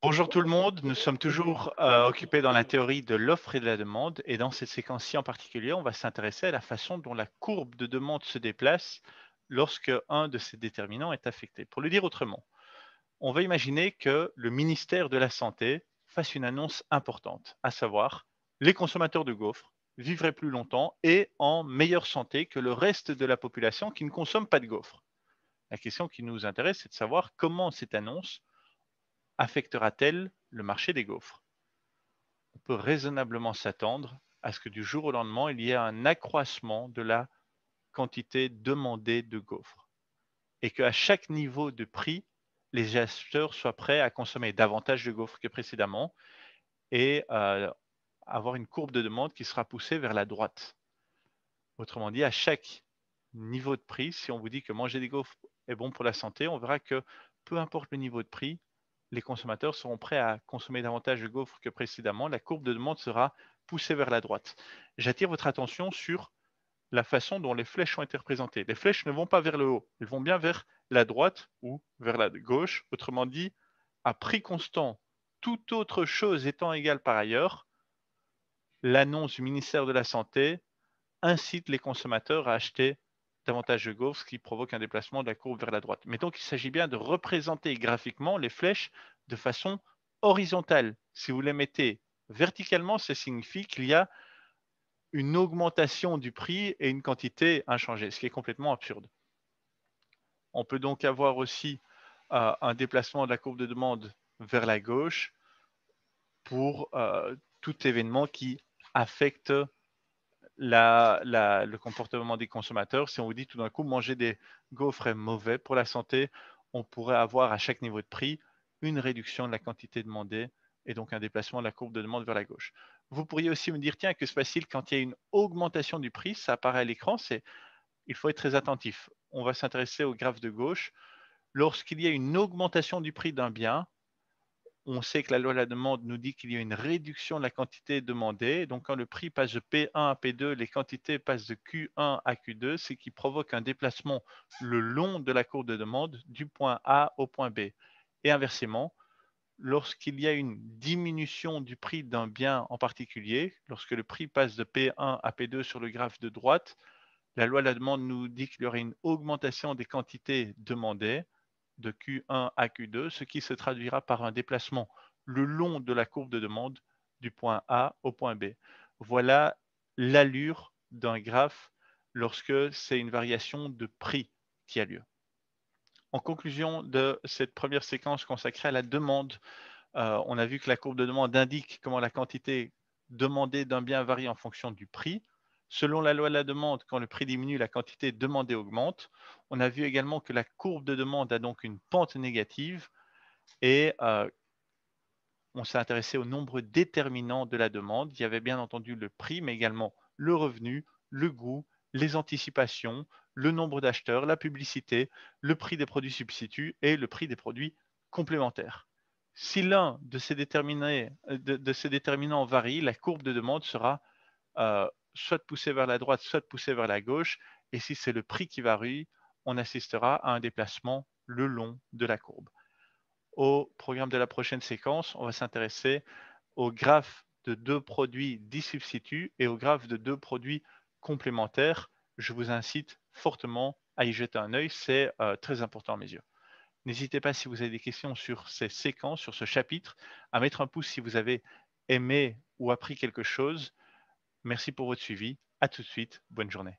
Bonjour tout le monde, nous sommes toujours occupés dans la théorie de l'offre et de la demande et dans cette séquence-ci en particulier, on va s'intéresser à la façon dont la courbe de demande se déplace lorsque un de ces déterminants est affecté. Pour le dire autrement, on va imaginer que le ministère de la Santé fasse une annonce importante, à savoir les consommateurs de gaufres vivraient plus longtemps et en meilleure santé que le reste de la population qui ne consomme pas de gaufres. La question qui nous intéresse, c'est de savoir comment cette annonce affectera-t-elle le marché des gaufres? On peut raisonnablement s'attendre à ce que du jour au lendemain, il y ait un accroissement de la quantité demandée de gaufres et qu'à chaque niveau de prix, les acheteurs soient prêts à consommer davantage de gaufres que précédemment et avoir une courbe de demande qui sera poussée vers la droite. Autrement dit, à chaque niveau de prix, si on vous dit que manger des gaufres est bon pour la santé, on verra que peu importe le niveau de prix, les consommateurs seront prêts à consommer davantage de gaufres que précédemment. La courbe de demande sera poussée vers la droite. J'attire votre attention sur la façon dont les flèches ont été représentées. Les flèches ne vont pas vers le haut, elles vont bien vers la droite ou vers la gauche. Autrement dit, à prix constant, toute autre chose étant égale par ailleurs, l'annonce du ministère de la Santé incite les consommateurs à acheter davantage de gaufres, ce qui provoque un déplacement de la courbe vers la droite. Mais donc, il s'agit bien de représenter graphiquement les flèches de façon horizontale. Si vous les mettez verticalement, ça signifie qu'il y a une augmentation du prix et une quantité inchangée, ce qui est complètement absurde. On peut donc avoir aussi un déplacement de la courbe de demande vers la gauche pour tout événement qui affecte le comportement des consommateurs. Si on vous dit tout d'un coup manger des gaufres est mauvais pour la santé, on pourrait avoir à chaque niveau de prix une réduction de la quantité demandée et donc un déplacement de la courbe de demande vers la gauche. Vous pourriez aussi me dire, tiens, que se passe-t-il quand il y a une augmentation du prix? Ça apparaît à l'écran, il faut être très attentif. On va s'intéresser au graphe de gauche. Lorsqu'il y a une augmentation du prix d'un bien, on sait que la loi de la demande nous dit qu'il y a une réduction de la quantité demandée. Donc, quand le prix passe de P1 à P2, les quantités passent de Q1 à Q2, ce qui provoque un déplacement le long de la courbe de demande du point A au point B. Et inversement, lorsqu'il y a une diminution du prix d'un bien en particulier, lorsque le prix passe de P1 à P2 sur le graphe de droite, la loi de la demande nous dit qu'il y aurait une augmentation des quantités demandées de Q1 à Q2, ce qui se traduira par un déplacement le long de la courbe de demande du point A au point B. Voilà l'allure d'un graphe lorsque c'est une variation de prix qui a lieu. En conclusion de cette première séquence consacrée à la demande, on a vu que la courbe de demande indique comment la quantité demandée d'un bien varie en fonction du prix. Selon la loi de la demande, quand le prix diminue, la quantité demandée augmente. On a vu également que la courbe de demande a donc une pente négative et on s'est intéressé au nombre déterminant de la demande. Il y avait bien entendu le prix, mais également le revenu, le goût, les anticipations, le nombre d'acheteurs, la publicité, le prix des produits substituts et le prix des produits complémentaires. Si l'un de ces, de ces déterminants varie, la courbe de demande sera soit poussée vers la droite, soit poussée vers la gauche. Et si c'est le prix qui varie, on assistera à un déplacement le long de la courbe. Au programme de la prochaine séquence, on va s'intéresser au graphe de deux produits dits substituts et au graphe de deux produits complémentaires. Je vous incite fortement à y jeter un œil, c'est très important à mes yeux. N'hésitez pas, si vous avez des questions sur ces séquences, sur ce chapitre, à mettre un pouce si vous avez aimé ou appris quelque chose. Merci pour votre suivi. À tout de suite. Bonne journée.